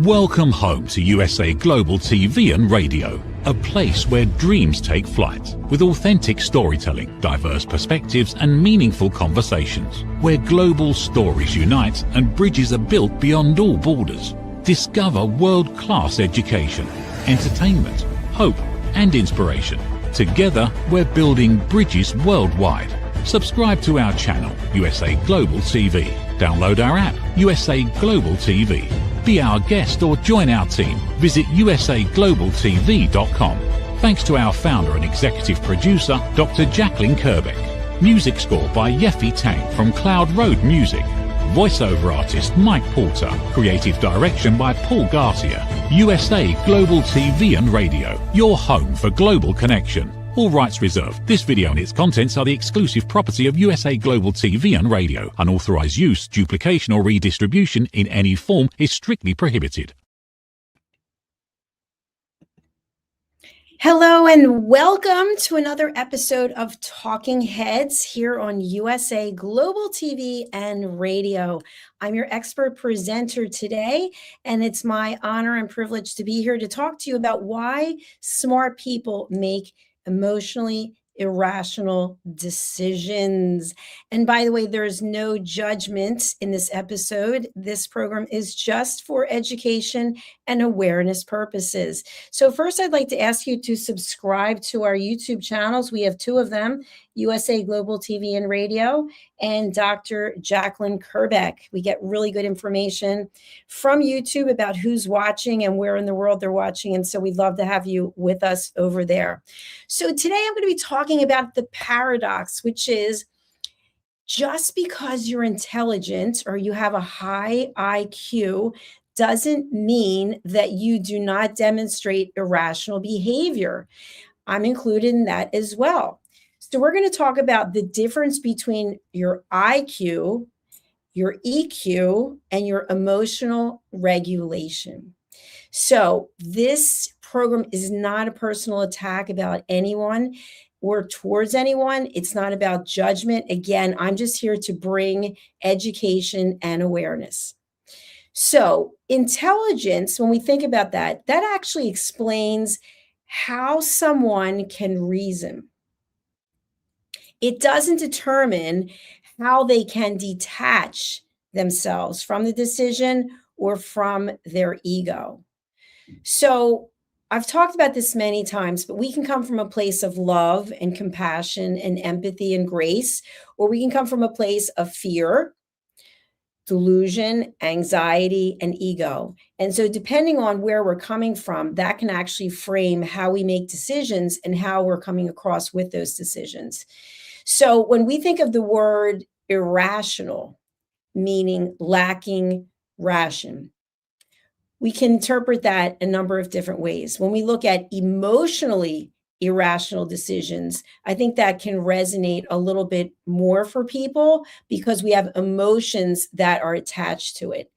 Welcome home to USA Global TV and Radio, a place where dreams take flight, with authentic storytelling, diverse perspectives and meaningful conversations, where global stories unite and bridges are built beyond all borders. Discover world-class education, entertainment, hope and inspiration. Together, we're building bridges worldwide. Subscribe to our channel, USA Global TV. Download our app, USA Global TV. Be our guest or join our team. Visit usaglobaltv.com. Thanks to our founder and executive producer, Dr. Jacalyn KERBECK. Music score by Yeffy Tang from Cloud Road Music. Voiceover artist Mike Porter. Creative direction by Paul Garcia. USA Global TV and Radio, your home for global connection. All rights reserved. This video and its contents are the exclusive property of USA Global TV and Radio. Unauthorized use, duplication or redistribution in any form is strictly prohibited. Hello and welcome to another episode of Talking Heads here on USA Global TV and Radio. I'm your expert presenter today, and it's my honor and privilege to be here to talk to you about why smart people make emotionally irrational decisions. And by the way, there's no judgment in this episode. This program is just for education and awareness purposes. So first, I'd like to ask you to subscribe to our YouTube channels. We have two of them, USA Global TV and Radio and Dr. Jacalyn KERBECK. We get really good information from YouTube about who's watching and where in the world they're watching. And so we'd love to have you with us over there. So today I'm going to be talking about the paradox, which is just because you're intelligent or you have a high IQ doesn't mean that you do not demonstrate irrational behavior. I'm included in that as well. So we're going to talk about the difference between your IQ, your EQ, and your emotional regulation. So this program is not a personal attack about anyone or towards anyone. It's not about judgment. Again, I'm just here to bring education and awareness. So intelligence, when we think about that, that actually explains how someone can reason. It doesn't determine how they can detach themselves from the decision or from their ego. So I've talked about this many times, but we can come from a place of love and compassion and empathy and grace, or we can come from a place of fear, delusion, anxiety, and ego. And so depending on where we're coming from, that can actually frame how we make decisions and how we're coming across with those decisions. So when we think of the word irrational, meaning lacking ration, we can interpret that a number of different ways. When we look at emotionally irrational decisions, I think that can resonate a little bit more for people because we have emotions that are attached to it.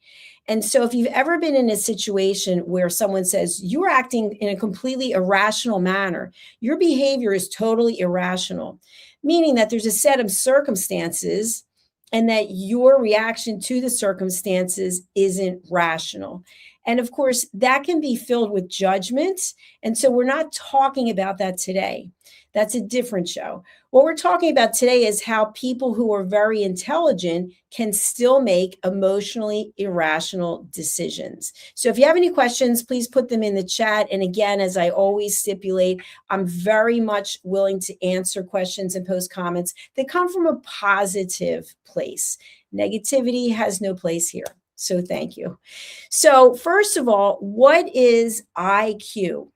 And so if you've ever been in a situation where someone says, you're acting in a completely irrational manner, your behavior is totally irrational, meaning that there's a set of circumstances and that your reaction to the circumstances isn't rational. And of course, that can be filled with judgment. And so we're not talking about that today. That's a different show. What we're talking about today is how people who are very intelligent can still make emotionally irrational decisions. So if you have any questions, please put them in the chat. And again, as I always stipulate, I'm very much willing to answer questions and post comments that come from a positive place. Negativity has no place here. So thank you. So first of all, what is IQ?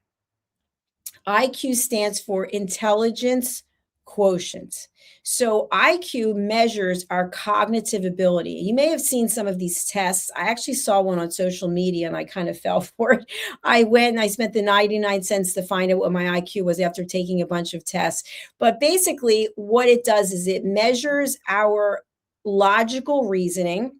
IQ stands for intelligence quotient. So IQ measures our cognitive ability. You may have seen some of these tests. I actually saw one on social media and I kind of fell for it. I went and I spent the 99 cents to find out what my IQ was after taking a bunch of tests. But basically what it does is it measures our logical reasoning.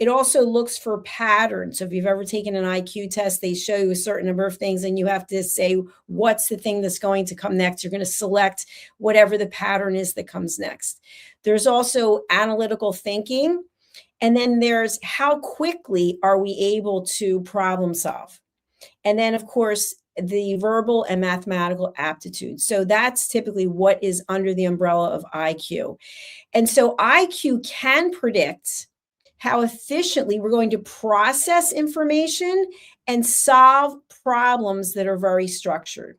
It also looks for patterns. So if you've ever taken an IQ test, they show you a certain number of things and you have to say, what's the thing that's going to come next? You're going to select whatever the pattern is that comes next. There's also analytical thinking. And then there's how quickly are we able to problem solve? And then, of course, the verbal and mathematical aptitude. So that's typically what is under the umbrella of IQ. And so IQ can predict how efficiently we're going to process information and solve problems that are very structured.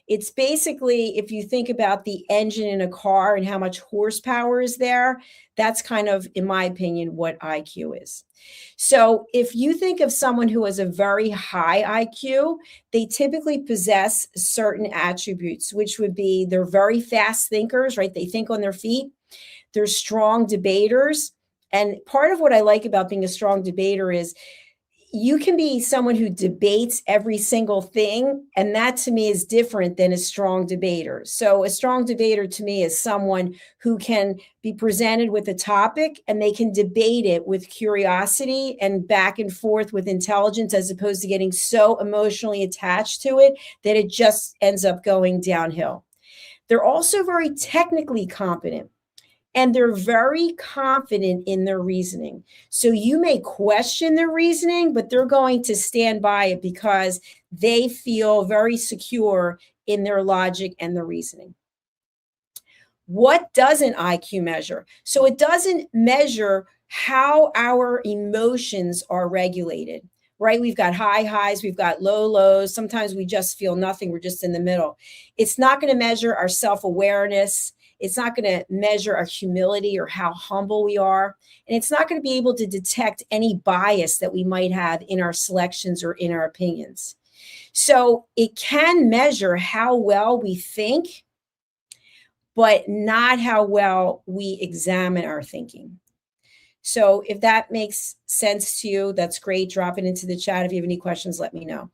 It's basically, if you think about the engine in a car and how much horsepower is there, that's kind of, in my opinion, what IQ is. So if you think of someone who has a very high IQ, they typically possess certain attributes, which would be they're very fast thinkers, right? They think on their feet. They're strong debaters. And part of what I like about being a strong debater is you can be someone who debates every single thing. And that to me is different than a strong debater. So a strong debater to me is someone who can be presented with a topic and they can debate it with curiosity and back and forth with intelligence, as opposed to getting so emotionally attached to it that it just ends up going downhill. They're also very technically competent. And they're very confident in their reasoning. So you may question their reasoning, but they're going to stand by it because they feel very secure in their logic and their reasoning. What doesn't IQ measure? So it doesn't measure how our emotions are regulated, right? We've got high highs, we've got low lows. Sometimes we just feel nothing. We're just in the middle. It's not going to measure our self-awareness. It's not going to measure our humility or how humble we are. And it's not going to be able to detect any bias that we might have in our selections or in our opinions. So it can measure how well we think, but not how well we examine our thinking. So if that makes sense to you, that's great. Drop it into the chat. If you have any questions, let me know.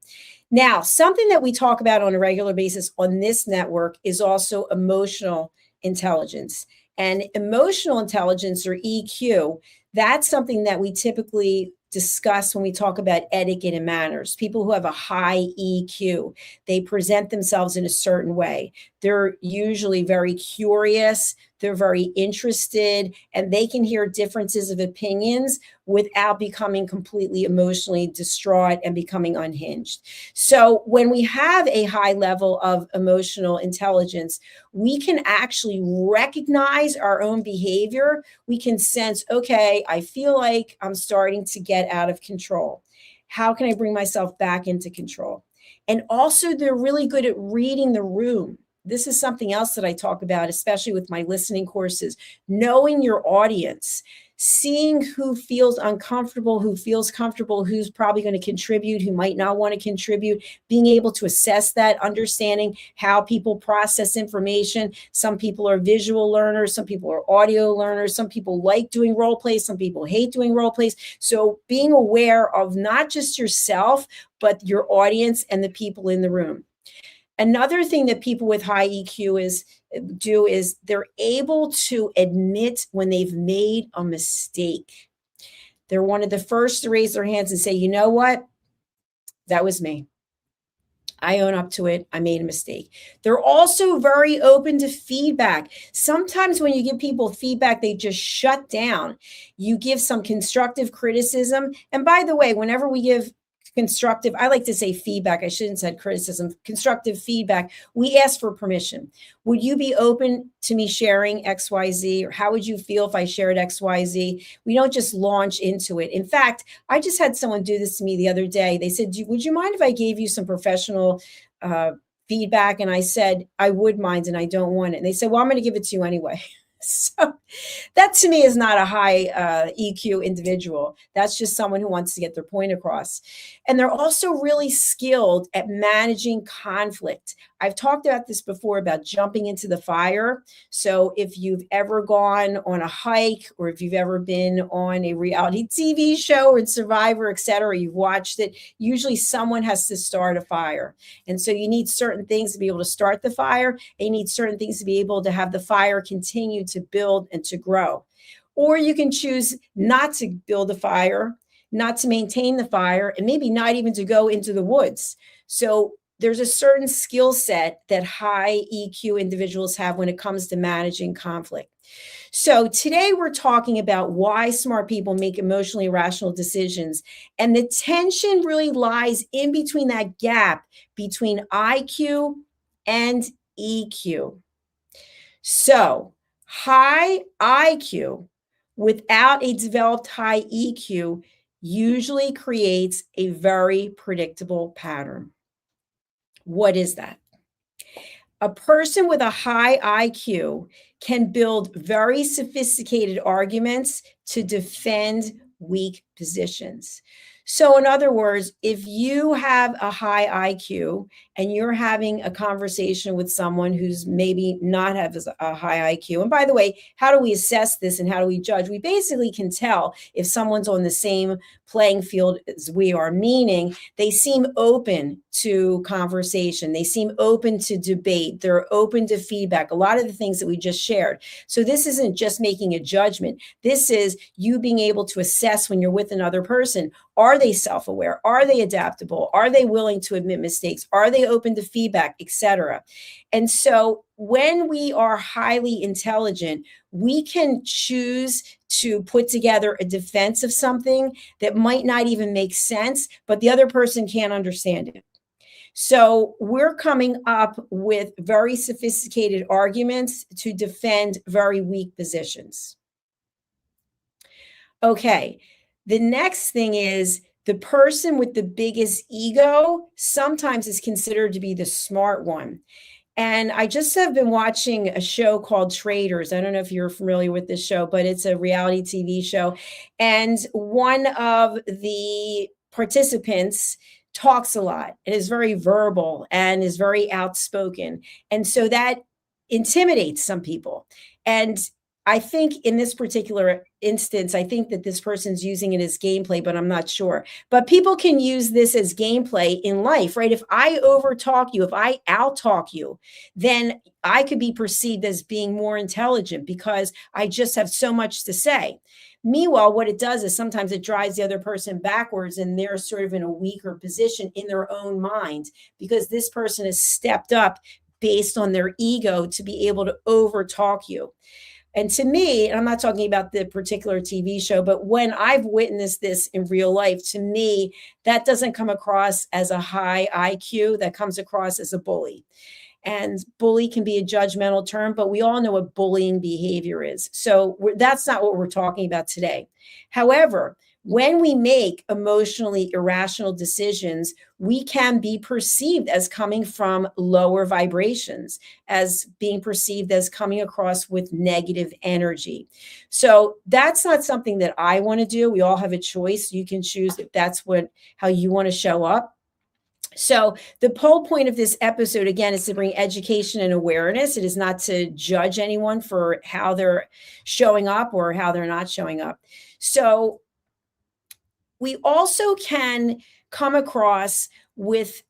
Now, something that we talk about on a regular basis on this network is also emotional intelligence. And emotional intelligence, or EQ, that's something that we typically discuss when we talk about etiquette and manners. People who have a high EQ, they present themselves in a certain way. They're usually very curious, they're very interested, and they can hear differences of opinions without becoming completely emotionally distraught and becoming unhinged. So when we have a high level of emotional intelligence, we can actually recognize our own behavior. We can sense, okay, I feel like I'm starting to get out of control. How can I bring myself back into control? And also, they're really good at reading the room. This is something else that I talk about, especially with my listening courses, knowing your audience, seeing who feels uncomfortable, who feels comfortable, who's probably going to contribute, who might not want to contribute, being able to assess that, understanding how people process information. Some people are visual learners, some people are audio learners, some people like doing role plays, some people hate doing role plays. So being aware of not just yourself, but your audience and the people in the room. Another thing that people with high EQ is they're able to admit when they've made a mistake. They're one of the first to raise their hands and say, you know what? That was me. I own up to it. I made a mistake. They're also very open to feedback. Sometimes when you give people feedback, they just shut down. You give some constructive criticism. And by the way, whenever we give constructive, I like to say feedback, I shouldn't say criticism, constructive feedback, we ask for permission. Would you be open to me sharing XYZ? Or how would you feel if I shared XYZ? We don't just launch into it. In fact, I just had someone do this to me the other day. They said, would you mind if I gave you some professional feedback? And I said, I would mind, and I don't want it. And they said, well, I'm going to give it to you anyway. So that to me is not a high EQ individual. That's just someone who wants to get their point across. And they're also really skilled at managing conflict. I've talked about this before about jumping into the fire. So if you've ever gone on a hike, or if you've ever been on a reality TV show or Survivor, et cetera, you've watched it, usually someone has to start a fire. And so you need certain things to be able to start the fire, and you need certain things to be able to have the fire continue to build and to grow. Or you can choose not to build a fire, not to maintain the fire, and maybe not even to go into the woods. So there's a certain skill set that high EQ individuals have when it comes to managing conflict. So today we're talking about why smart people make emotionally rational decisions. And the tension really lies in between that gap between IQ and EQ. So high IQ without a developed high EQ usually creates a very predictable pattern. What is that? A person with a high IQ can build very sophisticated arguments to defend weak positions. So, in other words, if you have a high IQ and you're having a conversation with someone who's maybe not have a high IQ, and by the way, how do we assess this and how do we judge? We basically can tell if someone's on the same playing field as we are, meaning they seem open to conversation, they seem open to debate, they're open to feedback, a lot of the things that we just shared. So, this isn't just making a judgment, this is you being able to assess when you're with another person. Are they self-aware? Are they adaptable? Are they willing to admit mistakes? Are they open to feedback, etc.? And so when we are highly intelligent, we can choose to put together a defense of something that might not even make sense, but the other person can't understand it. So we're coming up with very sophisticated arguments to defend very weak positions. Okay. The next thing is the person with the biggest ego sometimes is considered to be the smart one. And I just have been watching a show called Traders. I don't know if you're familiar with this show, but it's a reality TV show. And one of the participants talks a lot and is very verbal and is very outspoken. And so that intimidates some people. And I think in this particular instance, I think that this person's using it as gameplay, but I'm not sure. But people can use this as gameplay in life, right? If I overtalk you, if I outtalk you, then I could be perceived as being more intelligent because I just have so much to say. Meanwhile, what it does is sometimes it drives the other person backwards and they're sort of in a weaker position in their own mind because this person has stepped up based on their ego to be able to overtalk you. And to me, and I'm not talking about the particular TV show, but when I've witnessed this in real life, to me, that doesn't come across as a high IQ, that comes across as a bully. And bully can be a judgmental term, but we all know what bullying behavior is. So that's not what we're talking about today. However, when we make emotionally irrational decisions, we can be perceived as coming from lower vibrations, as being perceived as coming across with negative energy. So that's not something that I want to do. We all have a choice. You can choose if that's how you want to show up. So the whole point of this episode, again, is to bring education and awareness. It is not to judge anyone for how they're showing up or how they're not showing up. So we also can come across with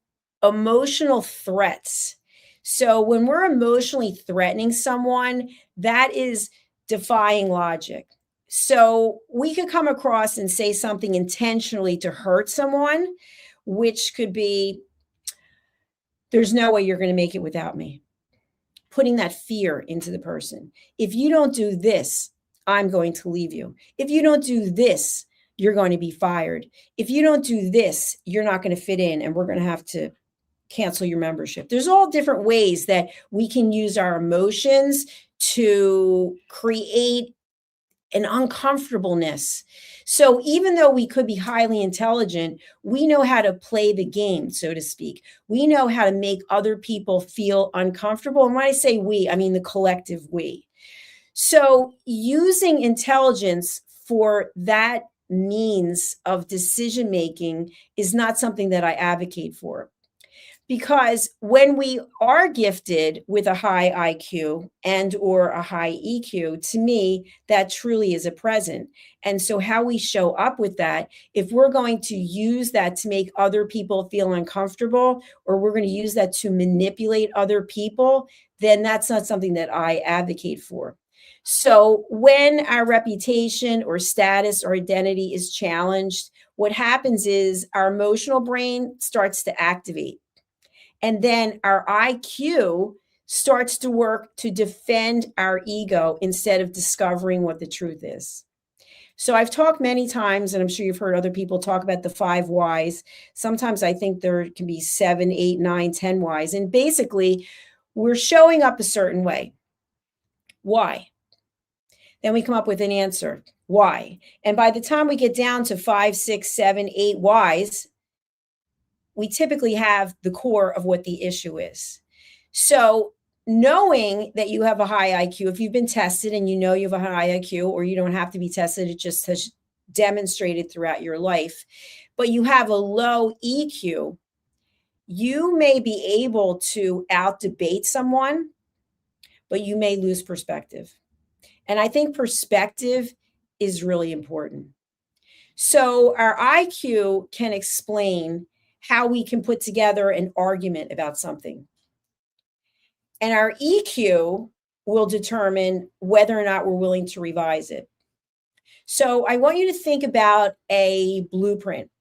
emotional threats. So when we're emotionally threatening someone, that is defying logic. So we could come across and say something intentionally to hurt someone, which could be, there's no way you're going to make it without me. Putting that fear into the person. If you don't do this, I'm going to leave you. If you don't do this, you're going to be fired. If you don't do this, you're not going to fit in and we're going to have to cancel your membership. There's all different ways that we can use our emotions to create an uncomfortableness. So even though we could be highly intelligent, we know how to play the game, so to speak. We know how to make other people feel uncomfortable. And when I say we, I mean the collective we. So using intelligence for that means of decision making is not something that I advocate for. Because when we are gifted with a high IQ and or a high EQ, to me, that truly is a present. And so how we show up with that, if we're going to use that to make other people feel uncomfortable, or we're going to use that to manipulate other people, then that's not something that I advocate for. So when our reputation or status or identity is challenged, what happens is our emotional brain starts to activate. And then our IQ starts to work to defend our ego instead of discovering what the truth is. So I've talked many times, and I'm sure you've heard other people talk about the 5 whys. Sometimes I think there can be 7, 8, 9, 10 whys. And basically, we're showing up a certain way. Why? Then we come up with an answer. Why? And by the time we get down to 5, 6, 7, 8 whys, we typically have the core of what the issue is. So knowing that you have a high IQ, if you've been tested and you know you have a high IQ, or you don't have to be tested, it just has demonstrated throughout your life, but you have a low EQ, you may be able to out debate someone, but you may lose perspective. And I think perspective is really important. So our IQ can explain how we can put together an argument about something. And our EQ will determine whether or not we're willing to revise it. So I want you to think about a blueprint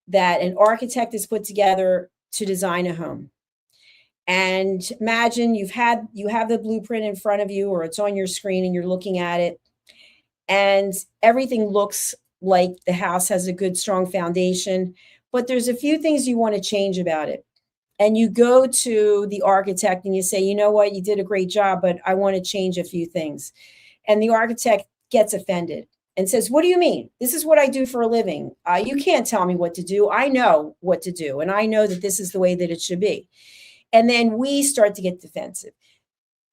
that an architect has put together to design a home. And imagine you have the blueprint in front of you, or it's on your screen and you're looking at it, and everything looks like the house has a good, strong foundation, but there's a few things you want to change about it. And you go to the architect and you say, you know what, you did a great job, but I want to change a few things. And the architect gets offended and says, what do you mean? This is what I do for a living. You can't tell me what to do. I know what to do. And I know that this is the way that it should be. And then we start to get defensive.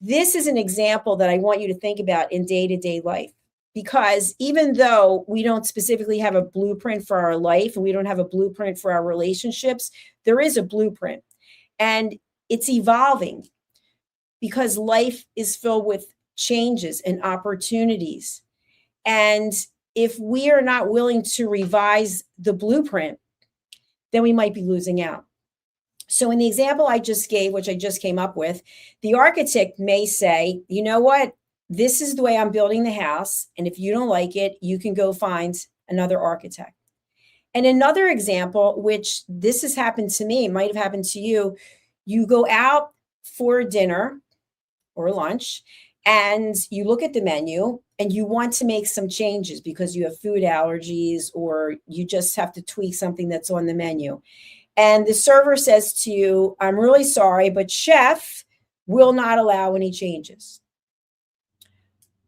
This is an example that I want you to think about in day-to-day life, because even though we don't specifically have a blueprint for our life and we don't have a blueprint for our relationships, there is a blueprint. And it's evolving because life is filled with changes and opportunities. And if we are not willing to revise the blueprint, then we might be losing out. So in the example I just gave, which I just came up with, the architect may say, you know what, this is the way I'm building the house. And if you don't like it, you can go find another architect. And another example, which this has happened to me, might have happened to you, you go out for dinner or lunch and you look at the menu and you want to make some changes because you have food allergies or you just have to tweak something that's on the menu. And the server says to you, I'm really sorry, but chef will not allow any changes.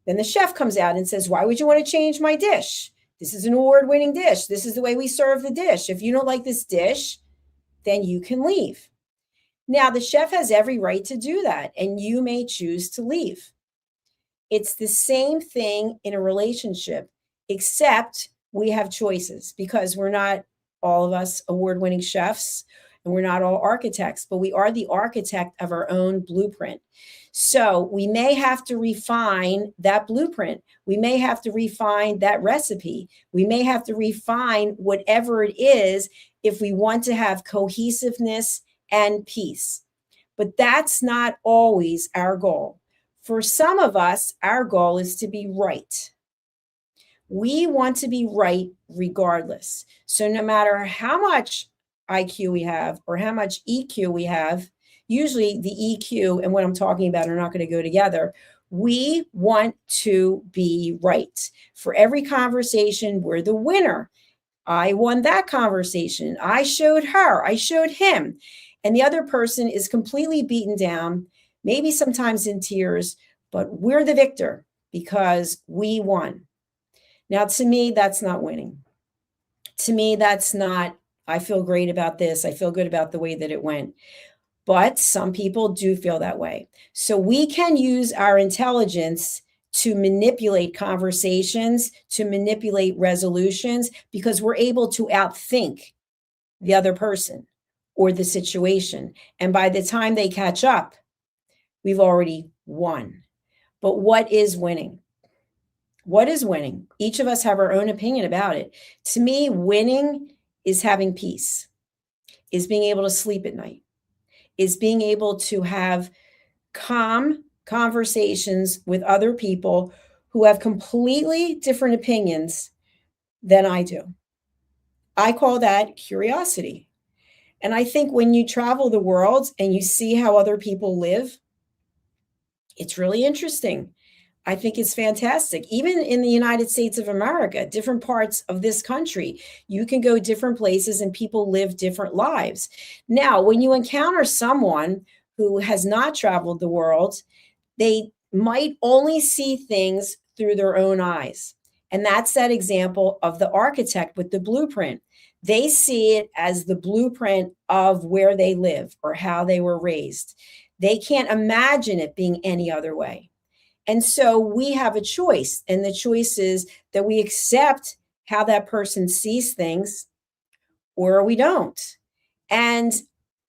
Then the chef comes out and says, why would you want to change my dish? This is an award-winning dish. This is the way we serve the dish. If you don't like this dish, then you can leave. Now, the chef has every right to do that, and you may choose to leave. It's the same thing in a relationship, except we have choices because we're not all of us award-winning chefs and we're not all architects, but we are the architect of our own blueprint. So we may have to refine that blueprint. We may have to refine that recipe. We may have to refine whatever it is if we want to have cohesiveness and peace. But that's not always our goal. For some of us, our goal is to be right. We want to be right regardless. So no matter how much IQ we have or how much EQ we have, usually the EQ and what I'm talking about are not going to go together. We want to be right. For every conversation, we're the winner. I won that conversation. I showed her. I showed him. And the other person is completely beaten down, maybe sometimes in tears, but we're the victor because we won. Now, to me, that's not winning. To me, that's not, I feel great about this. I feel good about the way that it went. But some people do feel that way. So we can use our intelligence to manipulate conversations, to manipulate resolutions, because we're able to outthink the other person or the situation. And by the time they catch up, we've already won. But what is winning? What is winning? Each of us have our own opinion about it. To me, winning is having peace, is being able to sleep at night, is being able to have calm conversations with other people who have completely different opinions than I do. I call that curiosity. And I think when you travel the world and you see how other people live, it's really interesting. I think it's fantastic. Even in the United States of America, different parts of this country, you can go different places and people live different lives. Now, when you encounter someone who has not traveled the world, they might only see things through their own eyes. And that's that example of the architect with the blueprint. They see it as the blueprint of where they live or how they were raised. They can't imagine it being any other way. And so we have a choice. And the choice is that we accept how that person sees things or we don't. And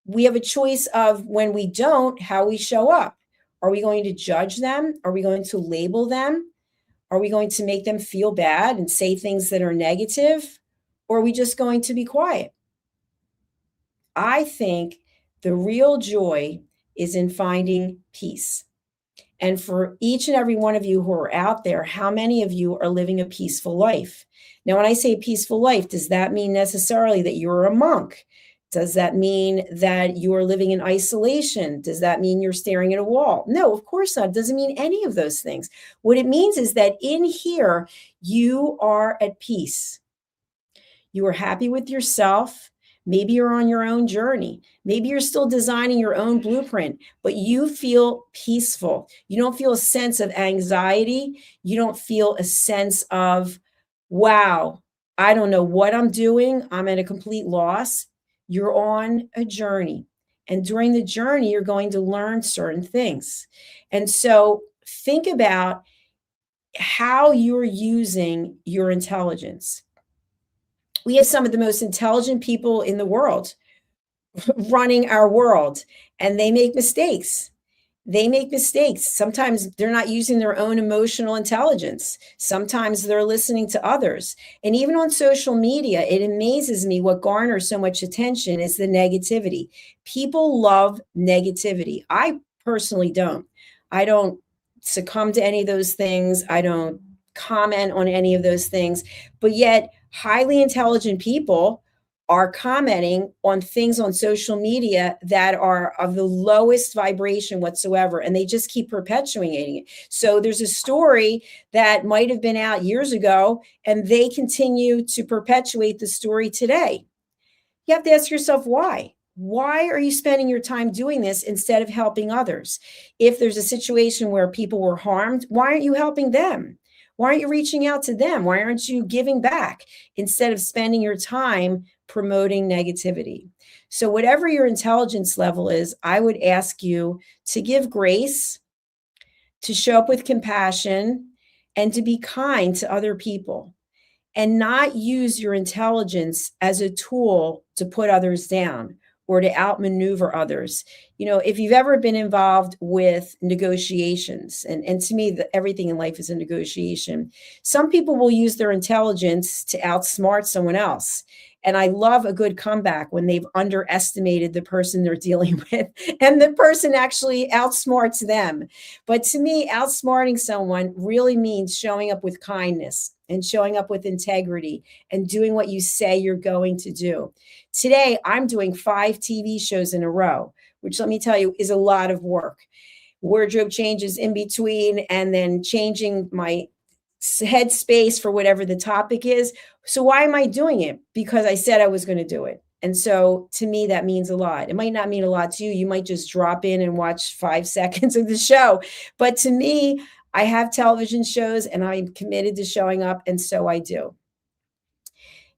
we have a choice of when we don't, how we show up. Are we going to judge them? Are we going to label them? Are we going to make them feel bad and say things that are negative? Or are we just going to be quiet? I think the real joy is in finding peace. And for each and every one of you who are out there, how many of you are living a peaceful life? Now, when I say peaceful life, does that mean necessarily that you're a monk? Does that mean that you are living in isolation? Does that mean you're staring at a wall? No, of course not. It doesn't mean any of those things. What it means is that in here, you are at peace. You are happy with yourself. Maybe you're on your own journey. Maybe you're still designing your own blueprint, but you feel peaceful. You don't feel a sense of anxiety. You don't feel a sense of, wow, I don't know what I'm doing. I'm at a complete loss. You're on a journey. And during the journey, you're going to learn certain things. And so think about how you're using your intelligence. We have some of the most intelligent people in the world running our world, and they make mistakes. They make mistakes. Sometimes they're not using their own emotional intelligence. Sometimes they're listening to others. And even on social media, it amazes me what garners so much attention is the negativity. People love negativity. I personally don't. I don't succumb to any of those things. I don't comment on any of those things. But yet, highly intelligent people are commenting on things on social media that are of the lowest vibration whatsoever, and they just keep perpetuating it. So there's a story that might have been out years ago, and they continue to perpetuate the story today. You have to ask yourself why. Why are you spending your time doing this instead of helping others? If there's a situation where people were harmed, why aren't you helping them? Why aren't you reaching out to them? Why aren't you giving back instead of spending your time promoting negativity? So whatever your intelligence level is, I would ask you to give grace, to show up with compassion, and to be kind to other people, and not use your intelligence as a tool to put others down or to outmaneuver others. You know, if you've ever been involved with negotiations, and to me, everything in life is a negotiation, some people will use their intelligence to outsmart someone else. And I love a good comeback when they've underestimated the person they're dealing with and the person actually outsmarts them. But to me, outsmarting someone really means showing up with kindness and showing up with integrity and doing what you say you're going to do. Today, I'm doing 5 TV shows in a row, which, let me tell you, is a lot of work. Wardrobe changes in between, and then changing my headspace for whatever the topic is. So why am I doing it? Because I said I was going to do it. And so to me, that means a lot. It might not mean a lot to you. You might just drop in and watch 5 seconds of the show. But to me, I have television shows and I'm committed to showing up. And so I do.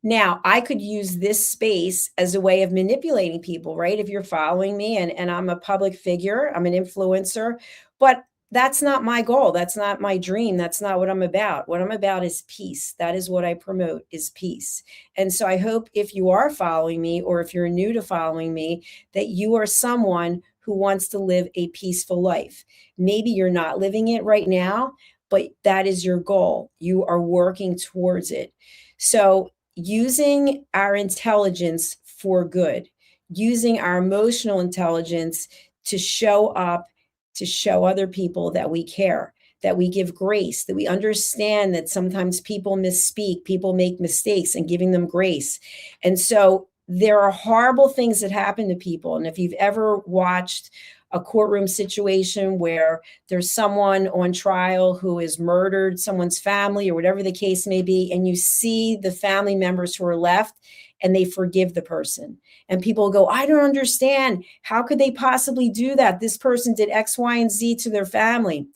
Now, I could use this space as a way of manipulating people, right? If you're following me and I'm a public figure, I'm an influencer, but that's not my goal. That's not my dream. That's not what I'm about. What I'm about is peace. That is what I promote, is peace. And so I hope if you are following me, or if you're new to following me, that you are someone who wants to live a peaceful life. Maybe you're not living it right now, but that is your goal. You are working towards it. So using our intelligence for good, using our emotional intelligence to show up, to show other people that we care, that we give grace, that we understand that sometimes people misspeak, people make mistakes, and giving them grace. And so there are horrible things that happen to people. And if you've ever watched a courtroom situation where there's someone on trial who has murdered someone's family or whatever the case may be, and you see the family members who are left and they forgive the person. And people go, I don't understand. How could they possibly do that? This person did X, Y, and Z to their family.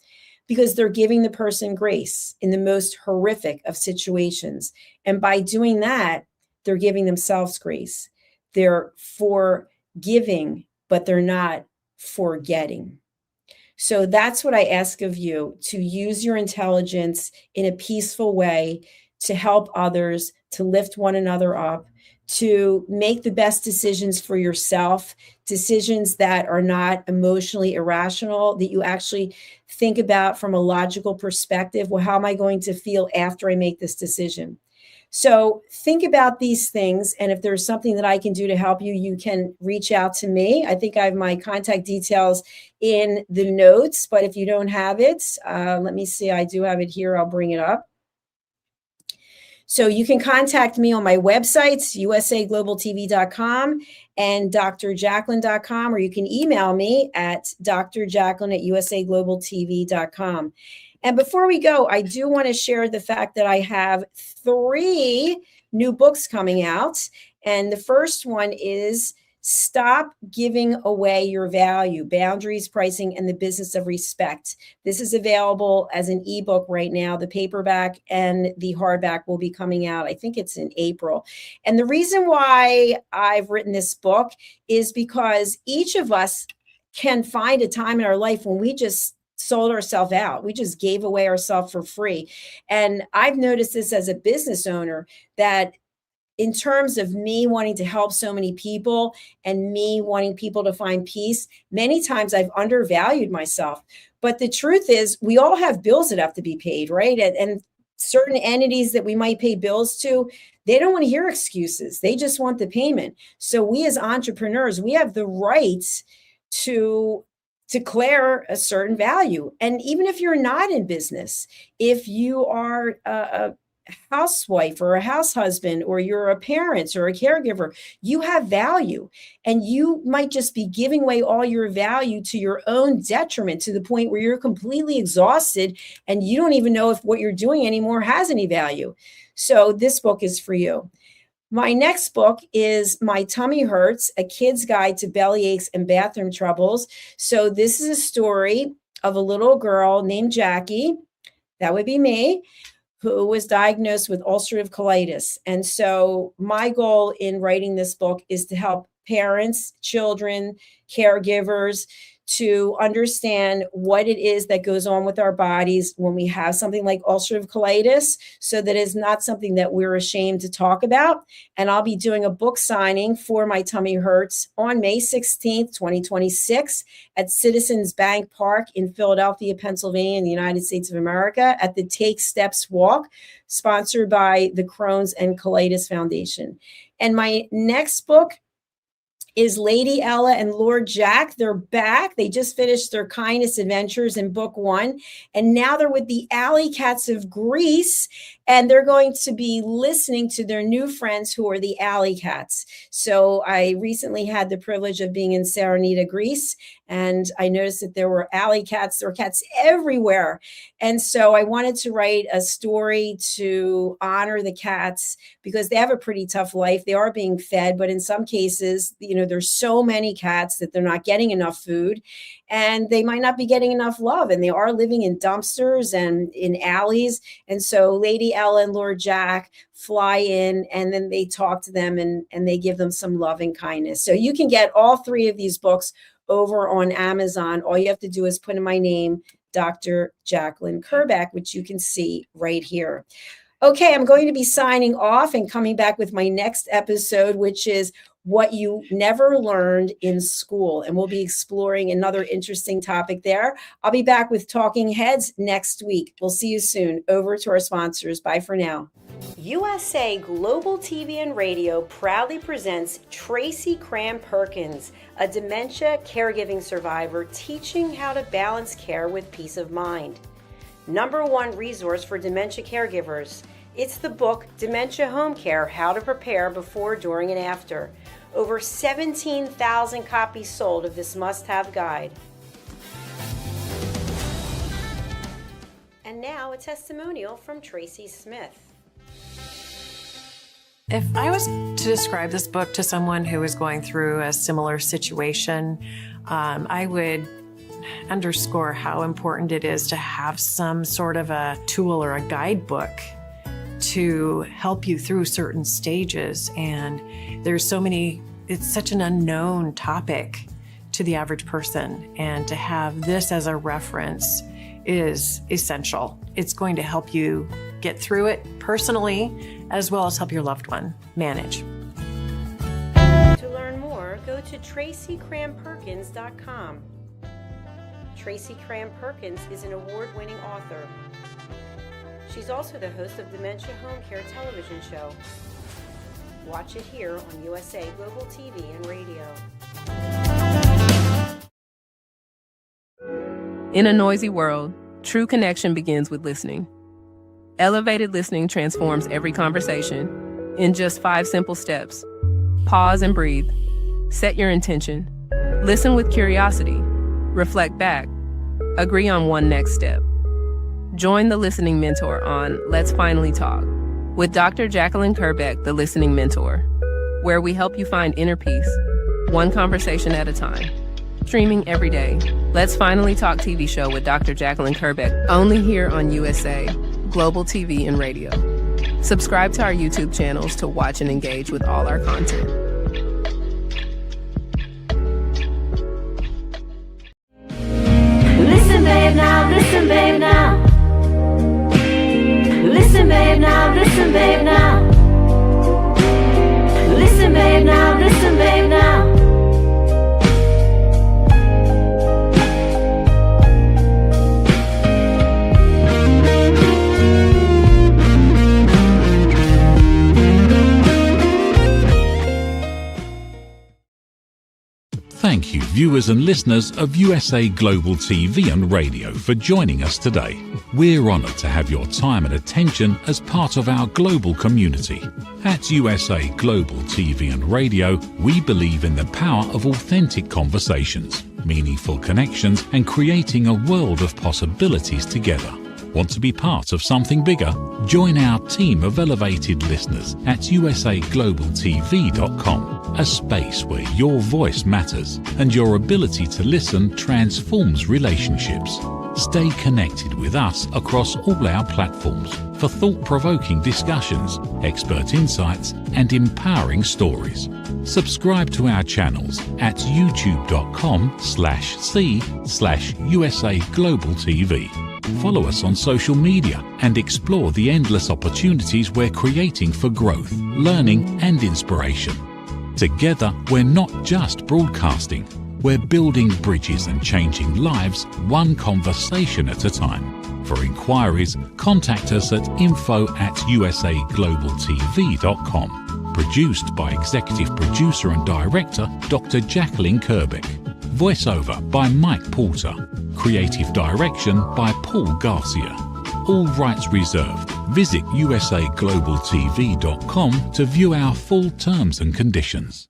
Because they're giving the person grace in the most horrific of situations. And by doing that, they're giving themselves grace. They're forgiving, but they're not forgetting. So that's what I ask of you, to use your intelligence in a peaceful way, to help others, to lift one another up, to make the best decisions for yourself, decisions that are not emotionally irrational, that you actually think about from a logical perspective. Well, how am I going to feel after I make this decision? So think about these things. And if there's something that I can do to help you, you can reach out to me. I think I have my contact details in the notes, but if you don't have it, let me see. I do have it here. I'll bring it up. So you can contact me on my websites, usaglobaltv.com and drjacalyn.com, or you can email me at drjacalyn@usaglobaltv.com. And before we go, I do want to share the fact that I have 3 new books coming out. And the first one is Stop Giving Away Your Value, Boundaries, Pricing, and the Business of Respect. This is available as an ebook right now. The paperback and the hardback will be coming out. I think it's in April. And the reason why I've written this book is because each of us can find a time in our life when we just sold ourselves out. We just gave away ourselves for free. And I've noticed this as a business owner, that in terms of me wanting to help so many people and me wanting people to find peace, many times I've undervalued myself. But the truth is, we all have bills that have to be paid, right? And certain entities that we might pay bills to, they don't want to hear excuses. They just want the payment. So we as entrepreneurs, we have the right to declare a certain value. And even if you're not in business, if you are a housewife or a house husband, or you're a parent or a caregiver, you have value, and you might just be giving away all your value to your own detriment, to the point where you're completely exhausted and you don't even know if what you're doing anymore has any value. So this book is for you. My next book is My Tummy Hurts, A Kid's Guide to Belly Aches and Bathroom Troubles. So this is a story of a little girl named Jackie, that would be me, who was diagnosed with ulcerative colitis. And so my goal in writing this book is to help parents, children, caregivers to understand what it is that goes on with our bodies when we have something like ulcerative colitis, so that it's not something that we're ashamed to talk about. And I'll be doing a book signing for My Tummy Hurts on May 16th, 2026 at Citizens Bank Park in Philadelphia, Pennsylvania, in the United States of America, at the Take Steps Walk, sponsored by the Crohn's and Colitis Foundation. And my next book is Lady Ella and Lord Jack. They're back. They just finished their Kindness Adventures in book 1. And now they're with the alley cats of Greece. And they're going to be listening to their new friends, who are the alley cats. So I recently had the privilege of being in Serenita, Greece. And I noticed that there were alley cats. There were cats everywhere. And so I wanted to write a story to honor the cats, because they have a pretty tough life. They are being fed, but in some cases, there's so many cats that they're not getting enough food, and they might not be getting enough love. And they are living in dumpsters and in alleys. And so Lady Ella and Lord Jack fly in, and then they talk to them and they give them some love and kindness. So you can get all 3 of these books over on Amazon. All you have to do is put in my name, Dr. Jacalyn KERBECK, which you can see right here. Okay, I'm going to be signing off and coming back with my next episode, which is What You Never Learned in School. And we'll be exploring another interesting topic there. I'll be back with Talking Heads next week. We'll see you soon. Over to our sponsors. Bye for now. USA Global TV and Radio proudly presents Tracy Cram Perkins, a dementia caregiving survivor, teaching how to balance care with peace of mind. #1 resource for dementia caregivers. It's the book Dementia Home Care: How to Prepare Before, During, and After. Over 17,000 copies sold of this must-have guide. And now a testimonial from Tracy Smith. If I was to describe this book to someone who is going through a similar situation, I would underscore how important it is to have some sort of a tool or a guidebook to help you through certain stages. And there's so many, it's such an unknown topic to the average person. And to have this as a reference is essential. It's going to help you get through it personally, as well as help your loved one manage. To learn more, go to TracyCramPerkins.com. Tracy Cram Perkins is an award-winning author. She's also the host of Dementia Home Care television show. Watch it here on USA Global TV and Radio. In a noisy world, true connection begins with listening. Elevated listening transforms every conversation in just 5 simple steps. Pause and breathe. Set your intention. Listen with curiosity. Reflect back. Agree on one next step. Join the Listening Mentor on Let's Finally Talk with Dr. Jacalyn KERBECK, the Listening Mentor, where we help you find inner peace, one conversation at a time. Streaming every day. Let's Finally Talk TV show with Dr. Jacalyn KERBECK, only here on USA Global TV and Radio. Subscribe to our YouTube channels to watch and engage with all our content. Listen, babe, now, listen, babe, now. Listen, babe, now, listen, babe, now. Listen, babe, now, listen, babe, now. Thank you, viewers and listeners of USA Global TV and Radio, for joining us today. We're honoured to have your time and attention as part of our global community. At USA Global TV and Radio, we believe in the power of authentic conversations, meaningful connections, and creating a world of possibilities together. Want to be part of something bigger? Join our team of elevated listeners at usaglobaltv.com, a space where your voice matters and your ability to listen transforms relationships. Stay connected with us across all our platforms for thought-provoking discussions, expert insights, and empowering stories. Subscribe to our channels at youtube.com/c/USA Global TV. Follow us on social media and explore the endless opportunities we're creating for growth, learning, and inspiration. Together, we're not just broadcasting, we're building bridges and changing lives one conversation at a time. For inquiries, contact us at info@usaglobaltv.com. Produced by Executive Producer and Director Dr. Jacalyn KERBECK. Voiceover by Mike Porter. Creative direction by Paul Garcia. All rights reserved. Visit usaglobaltv.com to view our full terms and conditions.